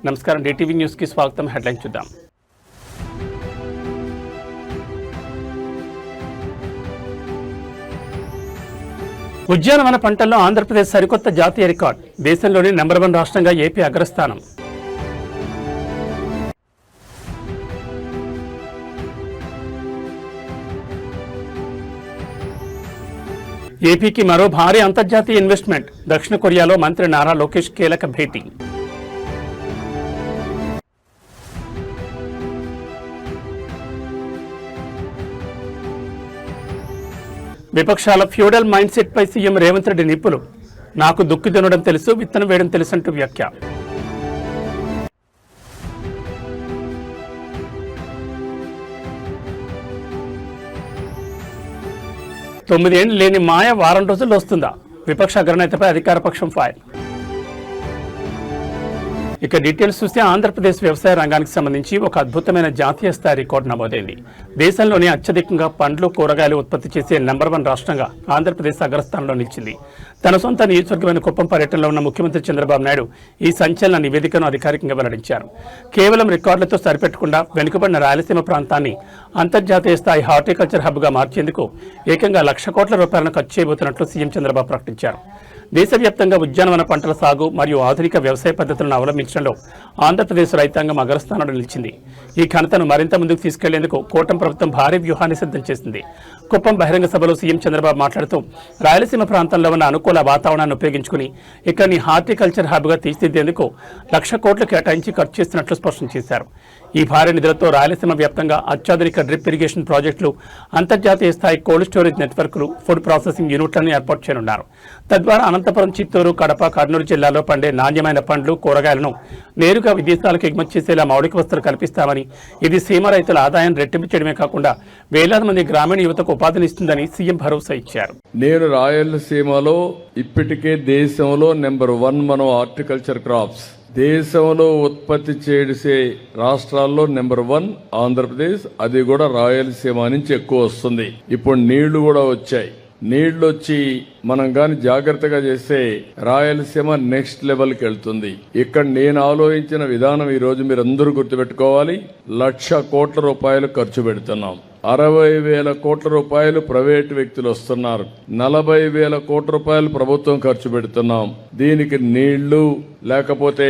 నమస్కారం, DTV news కి స్వాగతం. హెడ్లైన్ చూద్దాం. ఉద్యానవన పంటల్లో ఆంధ్రప్రదేశ్ సరికొత్త జాతీయ రికార్డ్. దేశంలోని నెంబర్ 1 రాష్ట్రంగా ఏపీ అగ్రస్థానం. ఏపీకి మరో భారీ అంతర్జాతీయ ఇన్వెస్ట్మెంట్. దక్షిణ కొరియాలో మంత్రి నారా లోకేష్ కీలక భేటీ. విపక్షాల ఫ్యూడల్ మైండ్ సెట్ పై సీఎం రేవంత్ రెడ్డి నిప్పులు. నాకు దుక్కి దున్నడం తెలుసు, విత్తనం వేయడం తెలుసంటూ వ్యాఖ్య. తొమ్మిదేళ్లు లేని మాయ వారం రోజుల్లో వస్తుందా? విపక్ష అగ్రనేతపై అధికార పక్షం ఫైర్. ఇక డీటెయిల్స్ చూస్తే ఆంధ్రప్రదేశ్ వ్యవసాయ రంగానికి సంబంధించి ఒక అద్భుతమైన జాతీయ స్థాయి రికార్డు నమోదైంది. దేశంలోనే అత్యధికంగా పండ్లు కూరగాయలు ఉత్పత్తి చేసే నెంబర్ 1 రాష్ట్రంగా ఆంధ్రప్రదేశ్ అగ్రస్థానంలో నిలిచింది. తన సొంత నియోజకవర్గమైన కుప్పం పర్యటనలో ఉన్న ముఖ్యమంత్రి చంద్రబాబు నాయుడు ఈ సంచలన నివేదికను అధికారికంగా వెల్లడించారు. కేవలం రికార్డులతో సరిపెట్టకుండా వెనుకబడిన రాయలసీమ ప్రాంతాన్ని అంతర్జాతీయ స్థాయి హార్టికల్చర్ హబ్గా మార్చేందుకు ఏకంగా 1,00,000 కోట్ల రూపాయలను ఖర్చు చేయబోతున్నట్లు సీఎం చంద్రబాబు ప్రకటించారు. దేశవ్యాప్తంగా ఉద్యానవన పంటల సాగు మరియు ఆధునిక వ్యవసాయ పద్ధతులను అవలంబించడంలో ఆంధ్రప్రదేశ్ రైతాంగం అగ్రస్థానంలో నిలిచింది. ఈ ఘనతను మరింత ముందుకు తీసుకెళ్లేందుకు కూటమి ప్రభుత్వం భారీ వ్యూహాన్ని సిద్ధం చేసింది. కుప్పం బహిరంగ సభలో సీఎం చంద్రబాబు మాట్లాడుతూ రాయలసీమ ప్రాంతంలో ఉన్న అనుకూల వాతావరణాన్ని ఉపయోగించుకుని ఇక్కడిని హార్టికల్చర్ హబ్గా తీర్చిదిద్దేందుకు 1,00,000 కోట్లు కేటాయించి ఖర్చు చేస్తున్నట్లు స్పష్టం చేశారు. ఈ భారీ నిధులతో రాయలసీమ వ్యాప్తంగా అత్యాధునిక డ్రిప్ ఇరిగేషన్ ప్రాజెక్టులు, అంతర్జాతీయ స్థాయి కోల్డ్ స్టోరేజ్ నెట్వర్క్లు, ఫుడ్ ప్రాసెసింగ్ యూనిట్లను ఏర్పాటు చేయనున్నారు. తద్వారా అనంతపురం, చిత్తూరు, కడప, కర్నూలు జిల్లాలో పండే నాణ్యమైన పండ్లు, కూరగాయలను నేరుగా విదేశాలకు ఎగుమతి చేసేలా మౌలిక వసతులు కల్పిస్తామని, ఇది సీమ రైతుల ఆదాయం రెట్టింపు చేయడమే కాకుండా వేలాది మంది గ్రామీణ యువతకు ఉపాధినిస్తుందని సీఎం భరోసా ఇచ్చారు. నేను రాయలసీమలో ఇప్పటికే దేశంలో నెంబర్ 1 మనం హార్టికల్చర్ క్రాప్స్ దేశంలో ఉత్పత్తి చేసే రాష్ట్రాల్లో నెంబర్ 1 ఆంధ్రప్రదేశ్. అది కూడా రాయలసీమ నుంచి ఎక్కువ వస్తుంది. ఇప్పుడు నీళ్లు కూడా వచ్చాయి. నీళ్లు వచ్చి మనం గాని జాగ్రత్తగా చేస్తే రాయలసీమ నెక్స్ట్ లెవెల్కి వెళ్తుంది. ఇక్కడ నేను ఆలోచించిన విధానం ఈ రోజు మీరు అందరూ గుర్తుపెట్టుకోవాలి. 1,00,000 కోట్ల రూపాయలు ఖర్చు పెడుతున్నాం. 60,000 కోట్ల రూపాయలు ప్రైవేటు వ్యక్తులు వస్తున్నారు. 40,000 కోట్ల రూపాయలు ప్రభుత్వం ఖర్చు పెడుతున్నాం. దీనికి నీళ్లు, లేకపోతే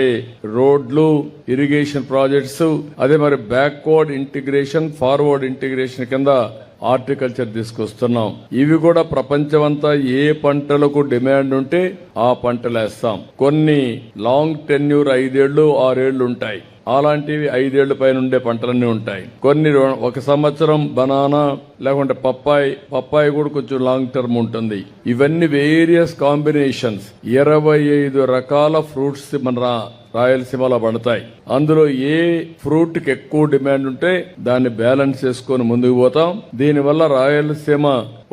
రోడ్లు, ఇరిగేషన్ ప్రాజెక్ట్స్, అదే మరి బ్యాక్వర్డ్ ఇంటిగ్రేషన్, ఫార్వర్డ్ ఇంటిగ్రేషన్ కింద హార్టికల్చర్ తీసుకొస్తున్నాం. ఇవి కూడా ప్రపంచమంతా ఏ పంటలకు డిమాండ్ ఉంటే ఆ పంటలు వేస్తాం. కొన్ని లాంగ్ టెన్యూర్ 5 ఏళ్లు 6 ఏళ్లు ఉంటాయి. అలాంటివి 5 ఏళ్ల పైన ఉండే పంటలన్నీ ఉంటాయి. కొన్ని 1 సంవత్సరం బనానా, లేకుంటే పప్పాయి కూడా కొంచెం లాంగ్ టర్మ్ ఉంటుంది. ఇవన్నీ వేరియస్ కాంబినేషన్స్. 25 రకాల ఫ్రూట్స్ మన రాయలసీమలో పడతాయి. అందులో ఏ ఫ్రూట్ కి ఎక్కువ డిమాండ్ ఉంటే దాన్ని బ్యాలెన్స్ చేసుకుని ముందుకు పోతాం. దీనివల్ల రాయలసీమ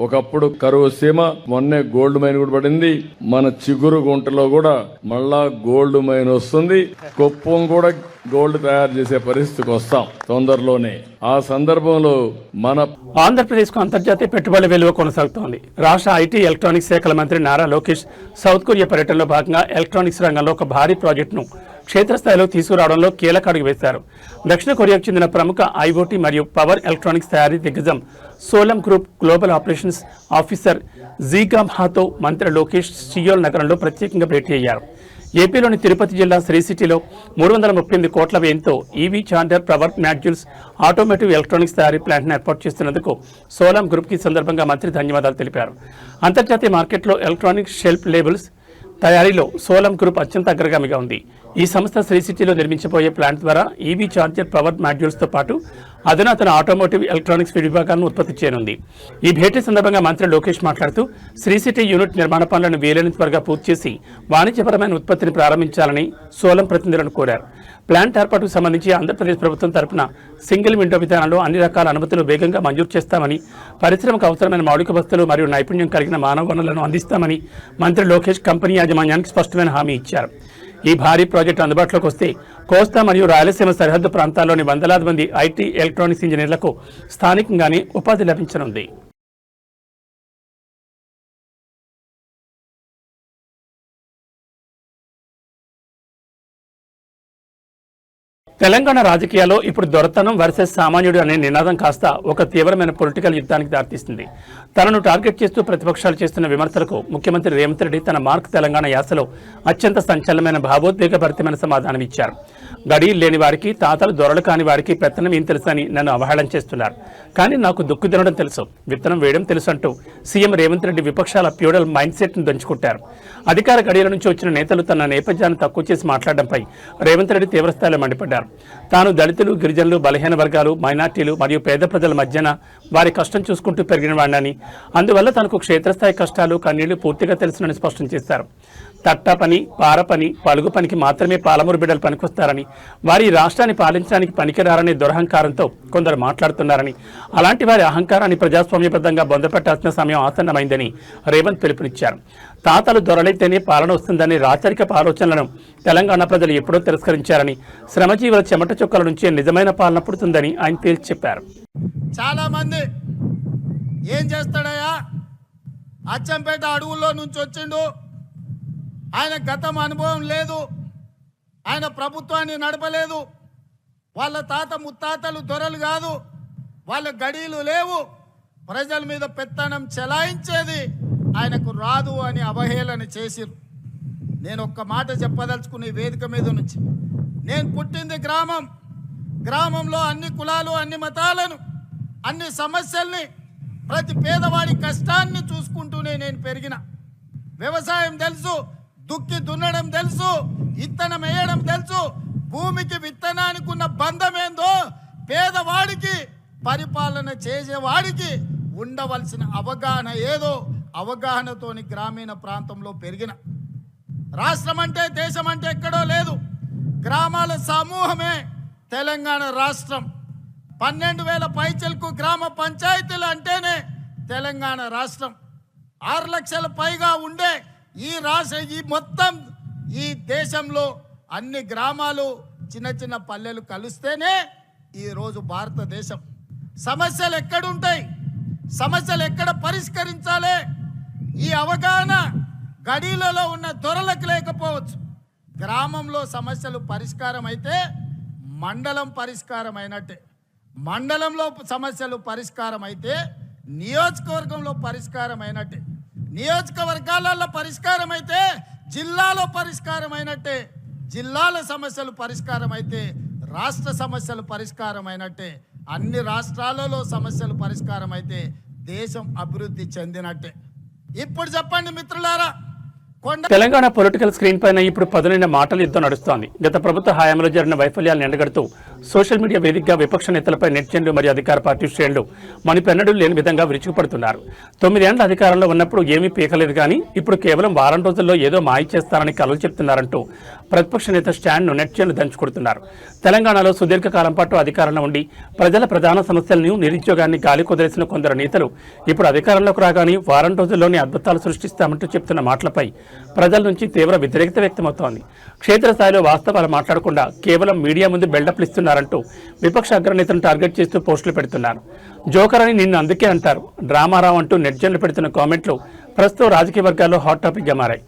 ఒకప్పుడు కరువు సీమ, మొన్నే గోల్డ్ మైన్ కూడా పడింది. మన చిగురు గుంటలో కూడా మళ్ళా గోల్డ్ మైన్ వస్తుంది. కుప్పం కూడా గోల్డ్ తయారు చేసే పరిస్థితికి వస్తాం తొందరలోనే. ఆ సందర్భంలో మన ఆంధ్రప్రదేశ్ కు అంతర్జాతీయ పెట్టుబడుల విలువ కొనసాగుతోంది. రాష్ట్ర ఐటీ, ఎలక్ట్రానిక్స్ శాఖల మంత్రి నారా లోకేష్ సౌత్ కొరియా పర్యటనలో భాగంగా ఎలక్ట్రానిక్స్ రంగంలో ఒక భారీ ప్రాజెక్టును క్షేత్రస్థాయిలో తీసుకురావడంలో కీలక అడుగు వేశారు. దక్షిణ కొరియాకు చెందిన ప్రముఖ ఐఓటీ మరియు పవర్ ఎలక్ట్రానిక్స్ తయారీ దిగ్గజం సోలం గ్రూప్ గ్లోబల్ ఆపరేషన్స్ ఆఫీసర్ జీగామ్హాతో మంత్రి లోకేష్ సియోల్ నగరంలో ప్రత్యేకంగా భేటీ అయ్యారు. ఏపీలోని తిరుపతి జిల్లా శ్రీ సిటీలో 338 కోట్ల వ్యయంతో EV charger, power modules, automotive electronics తయారీ ప్లాంట్ను ఏర్పాటు చేస్తున్నందుకు సోలం గ్రూప్ కి సందర్భంగా మంత్రి ధన్యవాదాలు తెలిపారు. అంతర్జాతీయ మార్కెట్లో ఎలక్ట్రానిక్ షెల్ఫ్ లేబుల్స్ తయారీలో సోలం గ్రూప్ అత్యంత అగ్రగామిగా ఉంది. ఈ సంస్థ శ్రీ సిటీలో నిర్మించబోయే ప్లాంట్ ద్వారా ఈవీ చార్జర్, పవర్ మాడ్యూల్స్ తో పాటు అధునాతన ఆటోమోటివ్ ఎలక్ట్రానిక్స్ విభాగాలను ఉత్పత్తి చేయనుంది. ఈ భేటీ సందర్భంగా మంత్రి లోకేష్ మాట్లాడుతూ శ్రీ సిటీ యూనిట్ నిర్మాణ పనులను వీలైనంత త్వరగా పూర్తి చేసి వాణిజ్యపరమైన ఉత్పత్తిని ప్రారంభించాలని సోలం ప్రతినిధులను కోరారు. ప్లాంట్ ఏర్పాటుకు సంబంధించి ఆంధ్రప్రదేశ్ ప్రభుత్వం తరపున సింగిల్ విండో విధానంలో అన్ని రకాల అనుమతులు వేగంగా మంజూరు చేస్తామని, పరిశ్రమకు అవసరమైన మౌలిక వసతులు మరియు నైపుణ్యం కలిగిన మానవ వనరులను అందిస్తామని మంత్రి లోకేష్ కంపెనీ యాజమాన్యానికి స్పష్టమైన హామీ ఇచ్చారు. ఈ భారీ ప్రాజెక్టు అందుబాటులోకి వస్తే కోస్తా మరియు రాయలసీమ సరిహద్దు ప్రాంతాల్లోని వందలాది మంది ఐటీ, ఎలక్ట్రానిక్స్ ఇంజనీర్లకు స్థానికంగానే ఉపాధి లభించనుంది. తెలంగాణ రాజకీయాల్లో ఇప్పుడు దొరతనం వర్సెస్ సామాన్యుడు అనే నినాదం కాస్త ఒక తీవ్రమైన పొలిటికల్ యుద్ధానికి దారితీస్తుంది. తనను టార్గెట్ చేస్తూ ప్రతిపక్షాలు చేస్తున్న విమర్శలకు ముఖ్యమంత్రి రేవంత్ రెడ్డి తన మార్క్ తెలంగాణ యాసలో అత్యంత సంచలనమైన భావోద్వేగభరితమైన సమాధానం ఇచ్చారు. గడియలు లేని వారికి, తాతలు దొరలు కాని వారికి పెత్తనం ఏం తెలుసని నన్ను అవహేళన చేస్తున్నారు. కానీ నాకు దుక్కు తినడం తెలుసు, విత్తనం వేయడం తెలుసు అంటూ సీఎం రేవంత్ రెడ్డి విపక్షాల ప్యూడల్ మైండ్ సెట్ను దంచుకుంటారు. అధికార గడియల నుంచి వచ్చిన నేతలు తన నేపథ్యాన్ని తక్కువ చేసి మాట్లాడడంపై రేవంత్ రెడ్డి తీవ్రస్థాయిలో మండిపడ్డారు. తాను దళితులు, గిరిజనులు, బలహీన వర్గాలు, మైనార్టీలు మరియు పేద ప్రజల మధ్యన వారి కష్టం చూసుకుంటూ పెరిగిన వాడిని, అందువల్ల తనకు క్షేత్రస్థాయి కష్టాలు, కన్నీళ్లు పూర్తిగా తెలుసునని స్పష్టం చేశారు. తట్ట పని, పార పని, పలుగు పనికి మాత్రమే పాలమూరు బిడ్డలు పనికొస్తారని, వారి రాష్ట్రాన్ని పాలించడానికి పనికిరారనే దురహంకారంతో కొందరు మాట్లాడుతున్నారని, అలాంటి వారి అహంకారాన్ని ప్రజాస్వామ్యబద్ధంగా బొందపెట్టాల్సిన సమయం ఆసన్నమైందని రేవంత్ పిలుపునిచ్చారు. తాతలు దొరలైతేనే పాలన వస్తుందనే రాచరికపు ఆలోచనలను తెలంగాణ ప్రజలు ఎప్పుడో తిరస్కరించారని, శ్రమజీవుల చెమట చుక్కల నుంచే నిజమైన పాలన పుడుతుందని ఆయన తేల్చి చెప్పారు. చాలా మంది ఏం చేస్తాడయ్యా, అచ్చంపేట అడవుల్లో నుంచి వచ్చిండు, ఆయన గతం అనుభవం లేదు, ఆయన ప్రభుత్వాన్ని నడపలేదు, వాళ్ళ తాత ముత్తాతలు దొరలు కాదు, వాళ్ళ గడీలు లేవు, ప్రజల మీద పెత్తనం చెలాయించేది ఆయనకు రాదు అని అవహేళన చేసిరు. నేను ఒక్క మాట చెప్పదలుచుకునే వేదిక మీద నుంచి, నేను పుట్టింది గ్రామంలో అన్ని కులాలు, అన్ని మతాలను, అన్ని సమస్యల్ని, ప్రతి పేదవాడి కష్టాన్ని చూసుకుంటూనే నేను పెరిగిన. వ్యవసాయం తెలుసు, దుక్కి దున్నడం తెలుసు, ఇత్తనం వేయడం తెలుసు, భూమికి విత్తనానికి ఉన్న బంధం ఏందో పేదవాడికి, పరిపాలన చేసేవాడికి ఉండవలసిన అవగాహన ఏదో అవగాహనతోని గ్రామీణ ప్రాంతంలో పెరిగిన. రాష్ట్రం అంటే, దేశం అంటే ఎక్కడో లేదు, గ్రామాల సమూహమే తెలంగాణ రాష్ట్రం. 12,000 పైచలకు గ్రామ పంచాయతీలు అంటేనే తెలంగాణ రాష్ట్రం. 6 లక్షల పైగా ఉండే ఈ మొత్తం ఈ దేశంలో అన్ని గ్రామాలు, చిన్న చిన్న పల్లెలు కలిస్తేనే ఈరోజు భారతదేశం. సమస్యలు ఎక్కడుంటాయి, సమస్యలు ఎక్కడ పరిష్కరించాలి, ఈ అవగాహన గడీలలో ఉన్న దొరలకు లేకపోవచ్చు. గ్రామంలో సమస్యలు పరిష్కారం అయితే మండలం పరిష్కారం అయినట్టే, మండలంలో సమస్యలు పరిష్కారం అయితే నియోజకవర్గంలో పరిష్కారం అయినట్టే, నియోజకవర్గాలలో పరిష్కారం అయితే జిల్లాలో పరిష్కారం అయినట్టే, జిల్లాల సమస్యలు పరిష్కారం అయితే రాష్ట్ర సమస్యలు పరిష్కారం అయినట్టే, అన్ని రాష్ట్రాలలో సమస్యలు పరిష్కారం అయితే దేశం అభివృద్ధి చెందినట్టే. ఇప్పుడు చెప్పండి మిత్రులారా, తెలంగాణ పొలిటికల్ స్క్రీన్ పైన ఇప్పుడు పదునైన మాటల యుద్ధం నడుస్తోంది. గత ప్రభుత్వ హయాంలో జరిగిన వైఫల్యాలను ఎండగడుతూ సోషల్ మీడియా వేదికగా విపక్ష నేతలపై నెటిజన్లు మరియు అధికార పార్టీ శ్రేణులు మణిపెన్నడూ లేని విధంగా విరుచుకుపడుతున్నారు. 9 ఏళ్ల అధికారంలో ఉన్నప్పుడు ఏమీ పీకలేదు, కానీ ఇప్పుడు కేవలం వారం రోజుల్లో ఏదో మాయ చేస్తారని కలలు చెప్తున్నారంటూ ప్రతిపక్ష నేత స్టాండ్ను నెటిజన్లు దంచుకొడుతున్నారు. తెలంగాణలో సుదీర్ఘకాలం పాటు అధికారంలో ఉండి ప్రజల ప్రధాన సమస్యలను, నిరుద్యోగాన్ని గాలి కుదిరేసిన కొందరు నేతలు ఇప్పుడు అధికారంలోకి రాగానే వారం రోజుల్లోనే అద్భుతాలు సృష్టిస్తామంటూ చెప్తున్న మాటలపై ప్రజల నుంచి తీవ్ర వ్యతిరేకత వ్యక్తమవుతోంది. క్షేత్రస్థాయిలో వాస్తవాలు మాట్లాడకుండా కేవలం మీడియా ముందు బిల్డప్లు ఇస్తున్నారంటూ విపక్ష అగ్రనేతలను టార్గెట్ చేస్తూ పోస్టులు పెడుతున్నారు. జోకర్ అని నిన్ను అందుకే అంటారు, డ్రామారావు అంటూ నెటిజన్లు పెడుతున్న కామెంట్లు ప్రస్తుతం రాజకీయ వర్గాల్లో హాట్ టాపిక్గా మారాయి.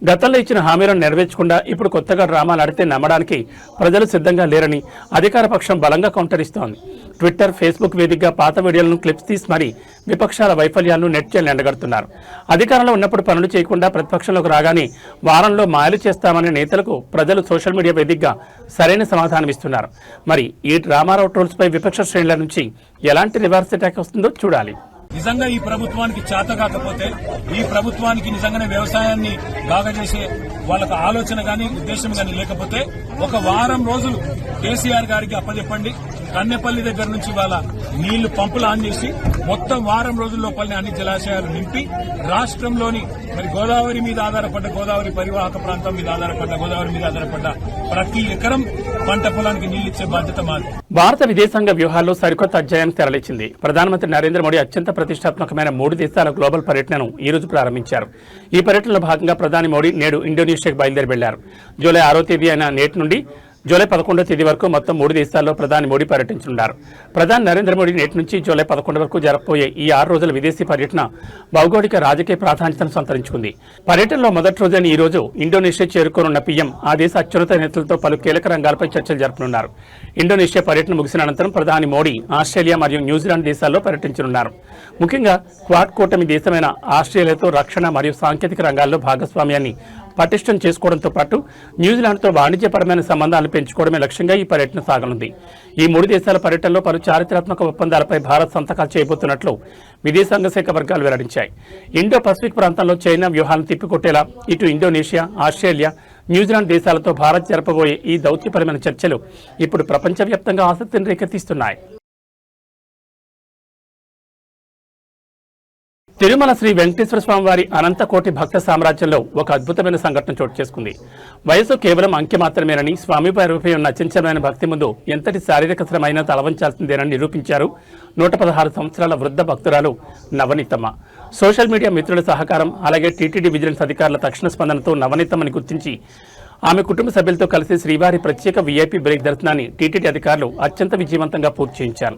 గతంలో ఇచ్చిన హామీలను నెరవేర్చకుండా ఇప్పుడు కొత్తగా డ్రామాలు ఆడితే నమ్మడానికి ప్రజలు సిద్ధంగా లేరని అధికార పక్షం బలంగా కౌంటర్ ఇస్తోంది. ట్విట్టర్, ఫేస్బుక్ వేదికగా పాత వీడియోలను క్లిప్స్ తీసి మరీ విపక్షాల వైఫల్యాలను నెటిజన్లు ఎండగడుతున్నారు. అధికారంలో ఉన్నప్పుడు పనులు చేయకుండా ప్రతిపక్షంలోకి రాగానే వారంలో మాయలు చేస్తామనే నేతలకు ప్రజలు సోషల్ మీడియా వేదికగా సరైన సమాధానం ఇస్తున్నారు. మరి ఈ డ్రామారావు ట్రోల్స్ పై విపక్ష శ్రేణుల నుంచి ఎలాంటి రివర్స్ అటాక్ వస్తుందో చూడాలి. నిజంగా ఈ ప్రభుత్వానికి చేత కాకపోతే, ఈ ప్రభుత్వానికి నిజంగానే వ్యవసాయాన్ని బాగా చేసే వాళ్ళకు ఆలోచన గాని ఉద్దేశం గాని లేకపోతే ఒక వారం రోజులు కేసీఆర్ గారికి అప్పచెప్పండి. కన్నెపల్లి దగ్గర నుంచి వాళ్ళ నీళ్లు పంపులు ఆన్ చేసి మొత్తం వారం రోజుల లోపలనే అన్ని జలాశయాలు నింపి రాష్ట్రంలోని మరి గోదావరి మీద ఆధారపడ్డ, గోదావరి పరివాహక ప్రాంతం మీద ఆధారపడ్డ, గోదావరి మీద ఆధారపడ్డ ప్రతి ఎకరం పంట పొలానికి నీళ్లిచ్చే బాధ్యత మాది. భారత విదేశాంగ వ్యూహాల్లో సరికొత్త అధ్యాయానికి తెరలేచింది. ప్రధానమంత్రి నరేంద్ర మోడీ అత్యంత ప్రతిష్టాత్మకమైన 3 దేశాల గ్లోబల్ పర్యటనను ఈ రోజు ప్రారంభించారు. ఈ పర్యటనలో భాగంగా ప్రధాని మోడీ నేడు ఇండోనేషియాకు బయలుదేరి వెళ్లారు. జూలై 6వ తేదీ అయిన నేటి నుండి జూలై 11వ తేదీ వరకు మొత్తం 3 దేశాల్లో ప్రధాని మోడీ పర్యటించనున్నారు. ప్రధాని నరేంద్ర మోడీ నేటి నుంచి జూలై 11 వరకు జరగబోయే ఈ 6 రోజుల విదేశీ పర్యటన భౌగోళిక రాజకీయ ప్రాధాన్యతను సంతరించుకుంది. పర్యటనలో మొదటి రోజైన ఈ రోజు ఇండోనేషియా చేరుకోనున్న పీఎం ఆ దేశ అత్యున్నత నేతలతో పలు కీలక రంగాలపై చర్చలు జరపనున్నారు. ఇండోనేషియా పర్యటన ముగిసిన అనంతరం ప్రధాని మోడీ ఆస్ట్రేలియా మరియు న్యూజిలాండ్ దేశాల్లో పర్యటించనున్నారు. ముఖ్యంగా క్వాడ్ కూటమి దేశమైన ఆస్ట్రేలియాతో రక్షణ మరియు సాంకేతిక రంగాల్లో భాగస్వామ్యాన్ని పటిష్టం చేసుకోవడంతో పాటు న్యూజిలాండ్తో వాణిజ్యపరమైన సంబంధాలను పెంచుకోవడమే లక్ష్యంగా ఈ పర్యటన సాగనుంది. ఈ 3 దేశాల పర్యటనలో పలు చారిత్రాత్మక ఒప్పందాలపై భారత్ సంతకాలు చేయబోతున్నట్లు విదేశాంగ శాఖ వర్గాలు వెల్లడించాయి. ఇండో పసిఫిక్ ప్రాంతంలో చైనా వ్యూహాలను తిప్పికొట్టేలా ఇటు ఇండోనేషియా, ఆస్ట్రేలియా, న్యూజిలాండ్ దేశాలతో భారత్ జరపబోయే ఈ దౌత్యపరమైన చర్చలు ఇప్పుడు ప్రపంచవ్యాప్తంగా ఆసక్తిని రేకెత్తిస్తున్నాయి. తిరుమల శ్రీ వెంకటేశ్వర స్వామి వారి అనంతకోటి భక్త సామ్రాజ్యంలో ఒక అద్భుతమైన సంఘటన చోటు చేసుకుంది. వయసు కేవలం అంకె మాత్రమేనని, స్వామివారిపై ఉన్న అచంచలమైన భక్తి ముందు ఎంతటి శారీరక శ్రమైనా తలవంచాల్సిందేనని నిరూపించారు 116 సంవత్సరాల వృద్ధ భక్తురాలు నవనీతమ్మ. సోషల్ మీడియా మిత్రుల సహకారం, అలాగే టీటీడీ విజిలెన్స్ అధికారుల తక్షణ స్పందనతో నవనీతమ్మని గుర్తించి ఆమె కుటుంబ సభ్యులతో కలిసి శ్రీవారి ప్రత్యేక వీఐపీ బ్రేక్ దర్శనాన్ని టీటీడీ అధికారులు అత్యంత విజయవంతంగా పూర్తి చేయించారు.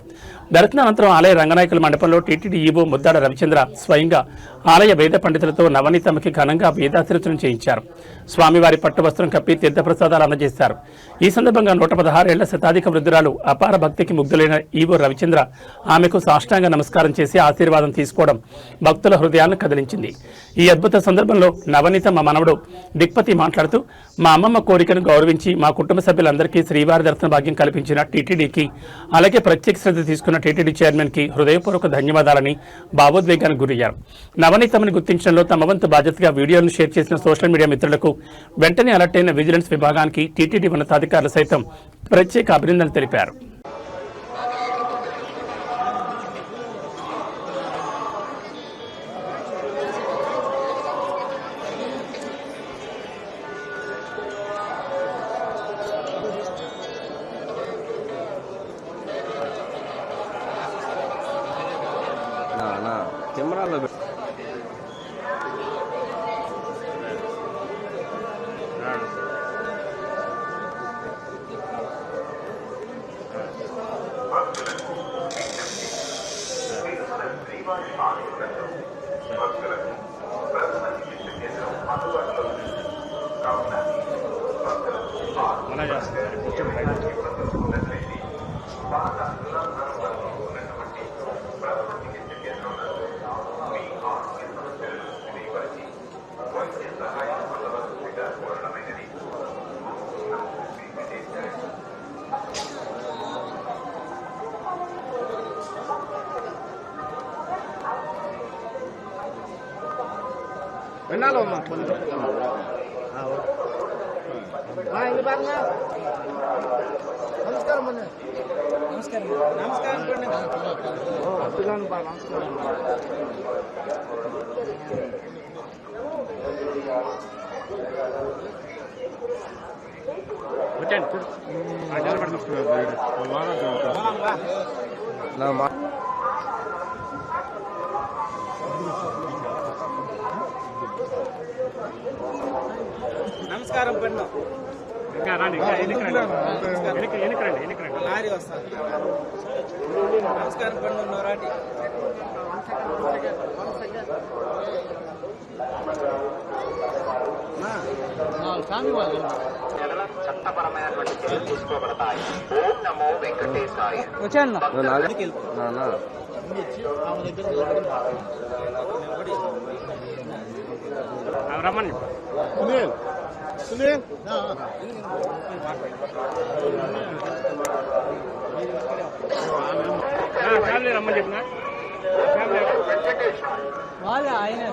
దర్శనానంతరం ఆలయ రంగనాయకుల మండపంలో టీటీడీ ఈవో ముద్దాడ రవిచంద్ర స్వయంగా ఆలయ వేద పండితులతో నవనీతమ్మకి ఘనంగా వేదాశీర్వచనం చేయించారు. స్వామివారి పట్టు వస్త్రం కప్పి తీర్థప్రసాదాలు అందజేశారు. ఈ సందర్భంగా 116 ఏళ్ల శతాధిక వృద్ధురాలు అపార భక్తికి ముగ్ధులైన ఈవో రవిచంద్ర ఆమెకు సాష్టాంగ నమస్కారం చేసి ఆశీర్వాదం తీసుకోవడం భక్తుల హృదయాలను కదిలించింది. ఈ అద్భుత సందర్భంలో నవనీతమ్మ మనవడు దిక్పతి మాట్లాడుతూ, మా అమ్మమ్మ కోరికను గౌరవించి మా కుటుంబ సభ్యులందరికీ శ్రీవారి దర్శన భాగ్యం కల్పించిన టీటీడీకి, అలాగే ప్రత్యేక శ్రద్ధ తీసుకున్న టీటీడీ చైర్మన్ కి హృదయపూర్వక ధన్యవాదాలని భావోద్వేగానికి గురయ్యారు. నవనీతమ్మని గుర్తించడంలో తమ వంతు బాధ్యతగా వీడియోలను షేర్ చేసిన సోషల్ మీడియా మిత్రులకు వెంటనే అలర్ట్ అయిన విజిలెన్స్ విభాగానికి టీటీడీ ఉన్నతాధికారులు సైతం ప్రత్యేక అభినందనలు తెలిపారు. కెమెరాలో వినాలో నమస్కారం నమస్కారం నమస్కారం పిల్లలు బాగా నమస్కారం. నమస్కారం పెన్ను లారీ వస్తాను. నమస్కారం పెన్ను నోరాటి. చట్టపరమైనటువంటి చర్యలు తీసుకోబడతాయి. ఓం నమో వెంకటేశాయ. వచ్చాను రమ్మని ఫ్యామిలీ రమ్మని చెప్పిన వాళ్ళ ఆయన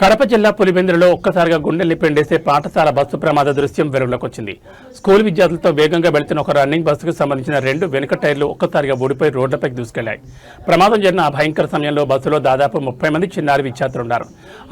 కడప జిల్లా పులివెందులలో ఒక్కసారిగా గుండెల్ని పిండేసే పాఠశాల బస్సు ప్రమాద దృశ్యం వెలుగులోకి వచ్చింది. స్కూల్ విద్యార్థులతో వేగంగా వెళ్తున్న ఒక రన్నింగ్ బస్సుకు సంబంధించిన 2 వెనుక టైర్లు ఒక్కసారిగా ఊడిపోయి రోడ్లపైకి దూసుకెళ్లాయి. ప్రమాదం జరిగిన ఆ భయంకర సమయంలో బస్సులో దాదాపు 30 మంది చిన్నారి విద్యార్థులున్నారు.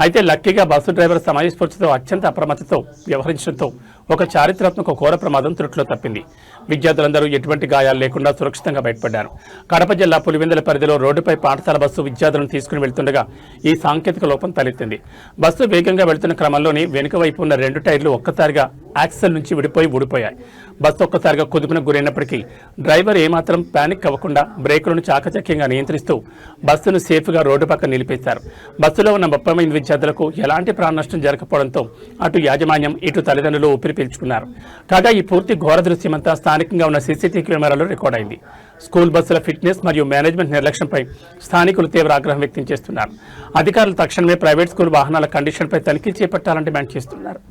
అయితే లక్కీగా బస్సు డ్రైవర్ సమయస్ఫూర్తితో అత్యంత అప్రమత్తతో వ్యవహరించడంతో ఒక చారిత్రాత్మక ఘోర ప్రమాదం త్రుట్లో తప్పింది. విద్యార్థులందరూ ఎటువంటి గాయాలు లేకుండా సురక్షితంగా బయటపడ్డారు. కడప జిల్లా పులివెందుల పరిధిలో రోడ్డుపై పాఠశాల బస్సు విద్యార్థులను తీసుకుని వెళ్తుండగా ఈ సాంకేతిక లోపం తలెత్తింది. బస్సు వేగంగా వెళ్తున్న క్రమంలోనే వెనుక వైపు ఉన్న 2 టైర్లు ఒక్కసారిగా యాక్సిల్ నుంచి ఊడిపోయాయి. బస్సు ఒక్కసారిగా కుదుపునకు గురైనప్పటికీ డ్రైవర్ ఏమాత్రం పానిక్ అవ్వకుండా బ్రేకులను చాకచక్యంగా నియంత్రిస్తూ బస్సును సేఫ్గా రోడ్డు పక్కన నిలిపేశారు. బస్సులో ఉన్న 30 మంది విద్యార్థులకు ఎలాంటి ప్రాణ నష్టం జరగకపోవడంతో అటు యాజమాన్యం ఇటు తల్లిదండ్రులు ఊపిరి పీల్చుకున్నారు. కాగా ఈ పూర్తి ఘోర దృశ్యమంతా స్థానికంగా ఉన్న సీసీటీవీ కెమెరాలో రికార్డ్ అయింది. స్కూల్ బస్సుల ఫిట్నెస్ మరియు మేనేజ్మెంట్ నిర్లక్ష్యంపై స్థానికులు తీవ్ర ఆగ్రహం వ్యక్తం చేస్తున్నారు. అధికారులు తక్షణమే ప్రైవేట్ స్కూల్ వాహనాల కండిషన్పై తనిఖీ చేపట్టాలని డిమాండ్ చేస్తున్నారు.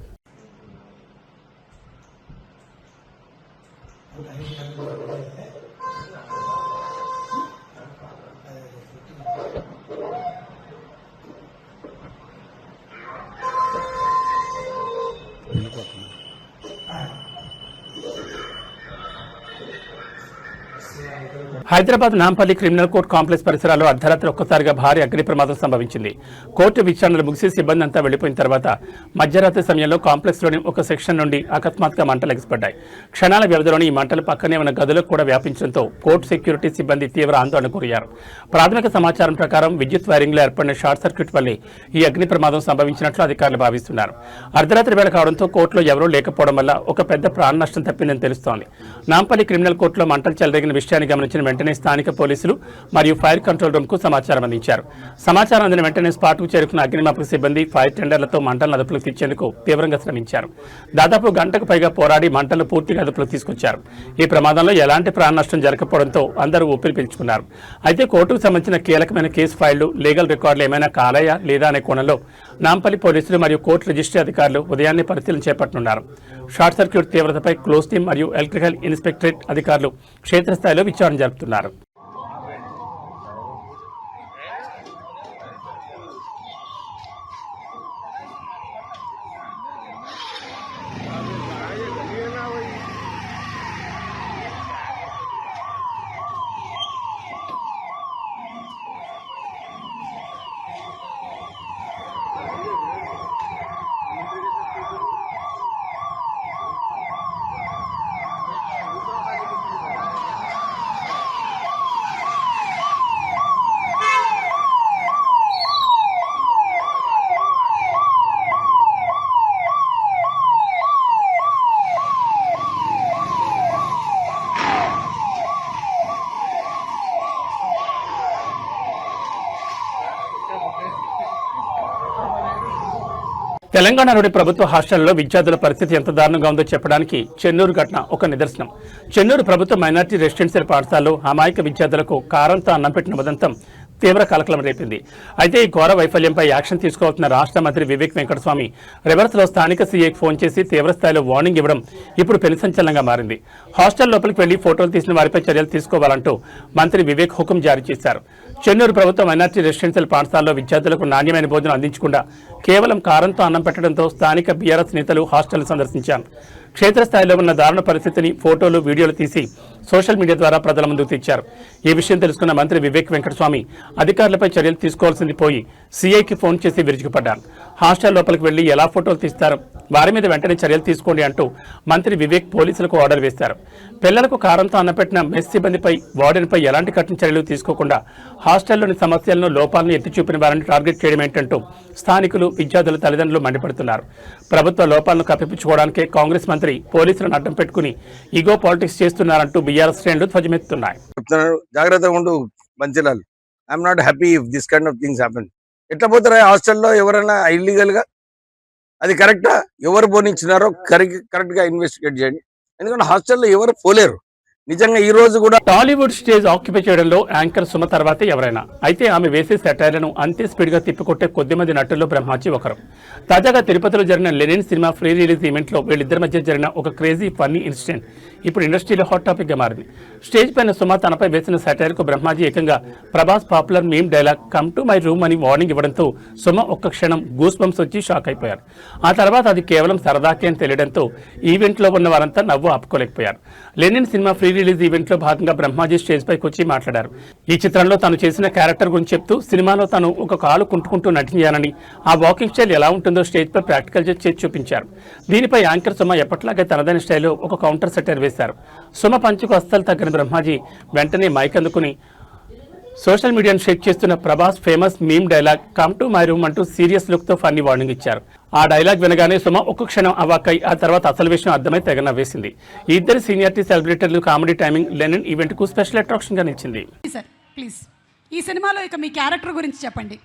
Hyderabad Nampally criminal court complex పరిసరాల్లో అర్ధరాత్రి ఒక్కసారిగా భారీ అగ్ని ప్రమాదం సంభవించింది. కోర్టు విచారణలు ముగిసి సిబ్బంది అంతా వెళ్లిపోయిన తర్వాత మధ్యరాత్రి సమయంలో కాంప్లెక్స్లోని ఒక సెక్షన్ నుండి అకస్మాత్తుగా మంటలు ఎగిసిపడ్డాయి. క్షణాల వ్యవధిలోని ఈ మంటలు పక్కనే ఉన్న గదులకు కూడా వ్యాపించడంతో కోర్టు సెక్యూరిటీ సిబ్బంది తీవ్ర ఆందోళనకు గురయ్యారు. ప్రాథమిక సమాచారం ప్రకారం విద్యుత్ వైరింగ్లో ఏర్పడిన షార్ట్ సర్క్యూట్ వల్లే ఈ అగ్ని ప్రమాదం సంభవించినట్లు అధికారులు భావిస్తున్నారు. అర్ధరాత్రి వేళ కావడంతో కోర్టులో ఎవరూ లేకపోవడం వల్ల ఒక పెద్ద ప్రాణ నష్టం తప్పిందని తెలుస్తోంది. నాంపల్లి క్రిమినల్ కోర్టులో మంటలు చెలరేగిన విషయాన్ని గమనించిన వెంటనే స్థానిక పోలీసులు మరియు ఫైర్ కంట్రోల్ రూమ్ కు సమాచారం అందించారు. సమాచారం అందిన వెంటనే స్పాట్ కు చేరుకున్న అగ్నిమాపక సిబ్బంది ఫైర్ టెండర్లతో మంటలను అదుపులోకి తెచ్చేందుకు తీవ్రంగా శ్రమించారు. దాదాపు గంటకు పైగా పోరాడి మంటలను పూర్తిగా అదుపులోకి తీసుకొచ్చారు. ఈ ప్రమాదంలో ఎలాంటి ప్రాణ నష్టం జరగకపోవడంతో అందరూ ఊపిరి పీల్చుకున్నారు. అయితే కోర్టుకు సంబంధించిన కీలకమైన కేసు ఫైళ్లు, లీగల్ రికార్డులు ఏమైనా కాలాయా లేదా అనే కోణంలో నాంపల్లి పోలీసులు మరియు కోర్టు రిజిస్ట్రీ అధికారులు ఉదయాన్నే పరిశీలన చేపట్టనున్నారు. షార్ట్ సర్క్యూట్ తీవ్రతపై క్లోజ్ టీం మరియు ఎలక్ట్రికల్ ఇన్స్పెక్టరేట్ అధికారులు క్షేత్రస్థాయిలో విచారణ జరుపుతున్నారు. తెలంగాణలోని ప్రభుత్వ హాస్టళ్లలో విద్యార్థుల పరిస్థితి ఎంత దారుణంగా ఉందో చెప్పడానికి చెన్నూరు ఘటన ఒక నిదర్శనం. చెన్నూరు ప్రభుత్వ మైనార్టీ రెసిడెన్షియల్ పాఠశాలలో అమాయక విద్యార్థులకు కారంతో అన్నం పెట్టిన ఉదంతం తీవ్ర కలకలం రేపింది. అయితే ఈ ఘోర వైఫల్యంపై యాక్షన్ తీసుకోవాల్సిన రాష్ట్ర మంత్రి వివేక్ వెంకటస్వామి రివర్స్లో స్థానిక సీఐకి ఫోన్ చేసి తీవ్రస్థాయిలో వార్నింగ్ ఇవ్వడం ఇప్పుడు పెను సంచలనంగా మారింది. హాస్టల్ లోపలికి వెళ్లి ఫోటోలు తీసిన వారిపై చర్యలు తీసుకోవాలంటూ మంత్రి వివేక్ హుకుం జారీ చేశారు. చెన్నూరు ప్రభుత్వ మైనార్టీ రెసిడెన్షియల్ పాఠశాలలో విద్యార్థులకు నాణ్యమైన భోజనం అందించకుండా కేవలం కారంతో అన్నం పెట్టడంతో స్థానిక బీఆర్ఎస్ నేతలు హాస్టల్ సందర్శించారు. క్షేత్రస్థాయిలో ఉన్న దారుణ పరిస్థితిని ఫోటోలు, వీడియోలు తీసి సోషల్ మీడియా ద్వారా ప్రజల ముందుకు తెచ్చారు. ఈ విషయం తెలుసుకున్న మంత్రి వివేక్ వెంకటస్వామి అధికారులపై చర్యలు తీసుకోవాల్సింది పోయి సీఐకి ఫోన్ చేసి విరుచుకుపడ్డారు. హాస్టల్ లోపలికి వెళ్లి ఎలా ఫోటోలు తీస్తారు, వారి మీద వెంటనే చర్యలు తీసుకోండి అంటూ మంత్రి వివేక్ పోలీసులకు ఆర్డర్ వేశారు. పిల్లలకు కారంతో అన్నపెట్టిన మెస్ సిబ్బందిపై, వార్డెన్పై ఎలాంటి కఠిన చర్యలు తీసుకోకుండా హాస్టల్లోని సమస్యలను, లోపాలను ఎత్తి చూపిన వారిని టార్గెట్ చేయడం ఏంటంటూ స్థానికులు, విద్యార్థుల తల్లిదండ్రులు మండిపడుతున్నారు. ప్రభుత్వ లోపాలను కప్పిపుచ్చుకోవడానికే కాంగ్రెస్ మంత్రి పోలీసులను అడ్డం పెట్టుకుని ఈగో పాలిటిక్స్ చేస్తున్నారంటూ బీఆర్ఎస్ శ్రేణులు ధ్వజమెత్తుతున్నాయి. జాగ్రత్తగా ఉండు Mancherial. I'm not happy if this kind of things happen. ఎట్లా పోతారా హాస్టల్లో ఎవరైనా ఇల్లీగల్ గా? అది కరెక్టా? ఎవరు పోనిచ్చినారో కరెక్ట్ గా ఇన్వెస్టిగేట్ చేయండి. ఎందుకంటే హాస్టల్లో ఎవరు పోలేరు. నిజంగా ఈ రోజు కూడా టాలీవుడ్ స్టేజ్ ఆక్యుపై చేయడంలో యాంకర్ సుమ తర్వాతే ఎవరైనా. అయితే ఆమె వేసే సెటైర్లను అంతే స్పీడ్ గా తిప్పికొట్టే కొద్దిమంది నటుల్లో బ్రహ్మాజీ ఒకరు. తాజాగా తిరుపతిలో జరిగిన Lenin cinema pre release event లో వీళ్ళిద్దరి మధ్య జరిగిన ఒక క్రేజీ ఫన్నీ ఇన్సిడెంట్ ఇప్పుడు ఇండస్ట్రీలో హాట్ టాపిక్ గా మారింది. స్టేజ్ పైన సుమ తనపై వేసిన సెటైర్ కు బ్రహ్మాజీ ఏకంగా Prabhas popular meme dialogue "come to my room" అని వార్నింగ్ ఇవ్వడంతో సుమ ఒక్క క్షణం గూస్ బంప్స్ వచ్చి షాక్ అయిపోయారు. ఆ తర్వాత అది కేవలం సరదాకే అని తెలియడంతో ఈవెంట్ లో ఉన్న వారంతా నవ్వు ఆపుకోలేకపోయారు. Lenin cinema pre release event లో భాగంగా బ్రహ్మాజీ స్టేజ్ పైకి వచ్చి మాట్లాడారు. ఈ చిత్రంలో తాను చేసిన క్యారెక్టర్ గురించి చెప్తూ సినిమాలో తాను ఒక కాలు కుంటుకుంటూ నటించానని, ఆ వాకింగ్ స్టైల్ ఎలా ఉంటుందో స్టేజ్ పై ప్రాక్టికల్ చేసి చూపించారు. దీనిపై యాంకర్ సుమ ఎప్పట్లాగే తనదైన స్టైల్లో ఒక కౌంటర్ సెటర్ వేశారు. సుమ పంచుకు అస్సలు తగ్గిన బ్రహ్మాజీ వెంటనే మైక్ అందుకుని సోషల్ మీడియాను షేక్ చేస్తున్న Prabhas famous meme dialogue come to my room అంటూ సీరియస్ లుక్ తో ఫన్నీ వార్నింగ్ ఇచ్చారు. ఆ డైలాగ్ వినగానే సుమ ఒక్క క్షణం అవాక్కై ఆ తర్వాత అసలు విషయం అర్థమై తెగ నవ్వేసింది. ఈ ఇద్దరు సీనియారిటీ సెలబ్రిటీలు కామెడీ టైమింగ్ లెనిన్ ఈవెంట్ కు స్పెషల్ అట్రాక్షన్ గా నిలిచింది. సార్ ప్లీజ్ ఈ సినిమాలో ఇక మీ క్యారెక్టర్ గురించి చెప్పండి.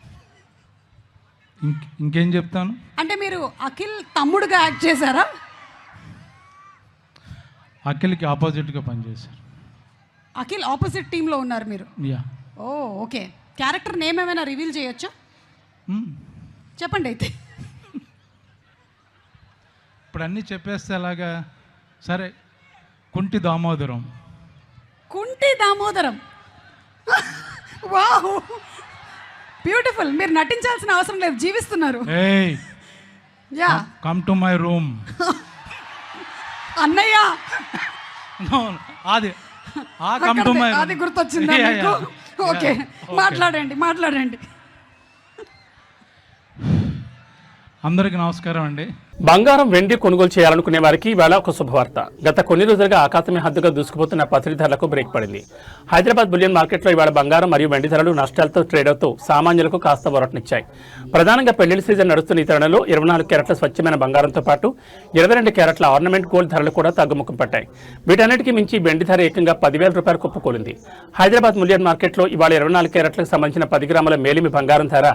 ఇంకేం చెప్తాను అంటే మీరు అఖిల్ తమ్ముడుగా యాక్ట్ చేశారా? అఖిల్కి ఆపోజిట్గా పనిచేశారు. అఖిల్ ఆపోజిట్ టీంలో ఉన్నారు మీరు. యా. ఓ ఓకే. క్యారెక్టర్ నేమ్ ఏమైనా రివీల్ చేయొచ్చా? చెప్పండి అయితే. ఇప్పుడు అన్నీ చెప్పేస్తే ఎలాగా? సరే, కుంటి దామోదరం. కుంటి దామోదరం. Wow, beautiful. మీరు నటించాల్సిన అవసరం లేదు, జీవిస్తున్నారు. ఏయ్, yeah, come to my room. అన్నయ్య. అది కమ్ టు మై, అది గుర్తొచ్చిందా మీకు? ఓకే, మాట్లాడండి. అందరికీ నమస్కారం అండి. బంగారం, వెండి కొనుగోలు చేయాలనుకునే వారికి ఇవాళ ఒక శుభవార్త. గత కొన్ని రోజులుగా ఆకాశమే హద్దుగా దూసుకుపోతున్న పసిడి ధరలకు బ్రేక్ పడింది. హైదరాబాద్ బులియన్ మార్కెట్లో ఇవాళ బంగారం మరియు వెండి ధరలు నష్టాలతో ట్రేడ్ అవుతూ సామాన్యులకు కాస్త ఊరటనిచ్చాయి. ప్రధానంగా పెళ్లిళ్ల సీజన్ నడుస్తున్న ఈ తరుణంలో 24 క్యారెట్ల స్వచ్ఛమైన బంగారంతో పాటు 22 క్యారెట్ల ఆర్నమెంట్ గోల్డ్ ధరలు కూడా తగ్గుముఖం పట్టాయి. వీటన్నిటికీ మించి వెండి ధర ఏకంగా 10,000 రూపాయలు కుప్పకూలింది. హైదరాబాద్ బులియన్ మార్కెట్లో ఇవాళ 24 క్యారెట్లకు సంబంధించిన 10 గ్రాముల మేలిమి బంగారం ధర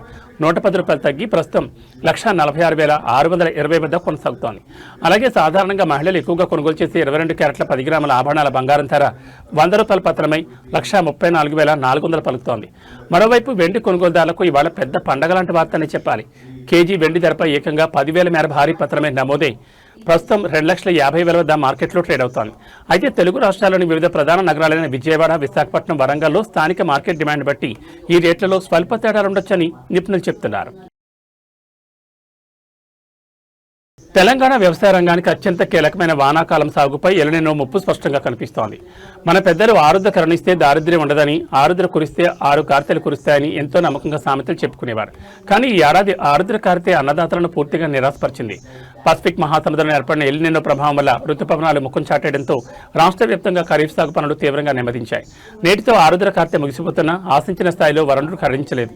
110 రూపాయలు తగ్గి ప్రస్తుతం 1,46,620 వద్ద కొనసాగుతోంది. అలాగే సాధారణంగా మహిళలు ఎక్కువగా కొనుగోలు చేసే 22 క్యారెట్ల 10 గ్రాముల ఆభరణాల బంగారం ధర 100 రూపాయలు పత్రమై 1,34,400 పలుకుతోంది. మరోవైపు వెండి కొనుగోలుదారులకు ఇవాళ పెద్ద పండగ లాంటి వార్త అని చెప్పాలి. కేజీ వెండి ధరపై ఏకంగా 10,000 మేర భారీ పత్రమే నమోదై ప్రస్తుతం 2,50,000 వద్ద మార్కెట్లో ట్రేడ్ అవుతోంది. అయితే తెలుగు రాష్ట్రాల్లోని వివిధ ప్రధాన నగరాలైన విజయవాడ, విశాఖపట్నం, వరంగల్లో స్థానిక మార్కెట్ డిమాండ్ బట్టి ఈ రేట్లలో స్వల్ప తేడాలుండొచ్చని నిపుణులు చెప్తున్నారు. తెలంగాణ వ్యవసాయ రంగానికి అత్యంత కీలకమైన వానాకాలం సాగుపై ఎలనినో ముప్పు స్పష్టంగా కనిపిస్తోంది. మన పెద్దలు ఆరుద్ర కరుణిస్తే దారిద్ర్యం ఉండదని, ఆరుద్ర కురిస్తే 6 కార్తెలు కురుస్తాయని ఎంతో నమ్మకంగా సామెతలు చెప్పుకునేవారు. కానీ ఈ ఏడాది ఆరుద్ర కార్తె అన్నదాతలను పూర్తిగా నిరాశపరిచింది. పసిఫిక్ మహాసముద్రంలో ఏర్పడిన ఎల్నినో ప్రభావం వల్ల ఋతుపవనాలు ముఖం చాటేయడంతో రాష్ట్ర వ్యాప్తంగా ఖరీఫ్ సాగు పనులు తీవ్రంగా నెమ్మదించాయి. నేటితో ఆరుద్ర కార్తె ముగిసిపోతున్నా ఆశించిన స్థాయిలో వరుణుడు ఖరించలేదు.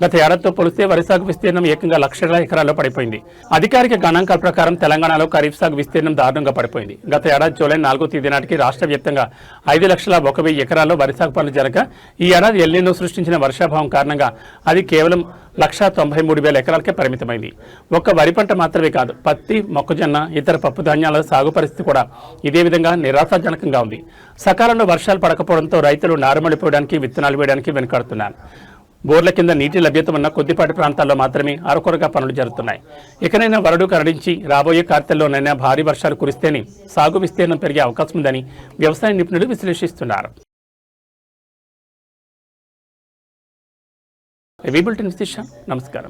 గత ఏడాదితో పోలిస్తే వరి సాగు విస్తీర్ణం ఏకంగా 1,00,000 ఎకరాల్లో పడిపోయింది. అధికారిక గణాంకాల ప్రకారం తెలంగాణలో ఖరీఫ్ సాగు విస్తీర్ణం దారుణంగా పడిపోయింది. గత ఏడాది జూలై 4వ తేదీ నాటికి రాష్ట్ర వ్యాప్తంగా 5,01,000 ఎకరాల్లో వరి సాగు పనులు జరగగా ఈ ఏడాది ఎల్నినో సృష్టించిన వర్షాభావం కారణంగా అది కేవలం 1,93,000 ఎకరాలకే పరిమితమైంది. ఒక్క వరి పంట మాత్రమే కాదు, పత్తి, మొక్కజొన్న, ఇతర పప్పు ధాన్యాల సాగు పరిస్థితి కూడా ఇదే విధంగా నిరాశాజనకంగా ఉంది. సకాలంలో వర్షాలు పడకపోవడంతో రైతులు నారుమడిపోవడానికి, విత్తనాలు వేయడానికి వెనుకాడుతున్నారు. బోర్ల కింద నీటి లభ్యత ఉన్న కొద్దిపాటి ప్రాంతాల్లో మాత్రమే అరకొరగా పనులు జరుగుతున్నాయి. ఇకనైనా వరుడు కరడించి రాబోయే కార్తెల్లోనైనా భారీ వర్షాలు కురిస్తేనే సాగు విస్తీర్ణం పెరిగే అవకాశం ఉందని వ్యవసాయ నిపుణులు విశ్లేషిస్తున్నారు. నమస్కారం.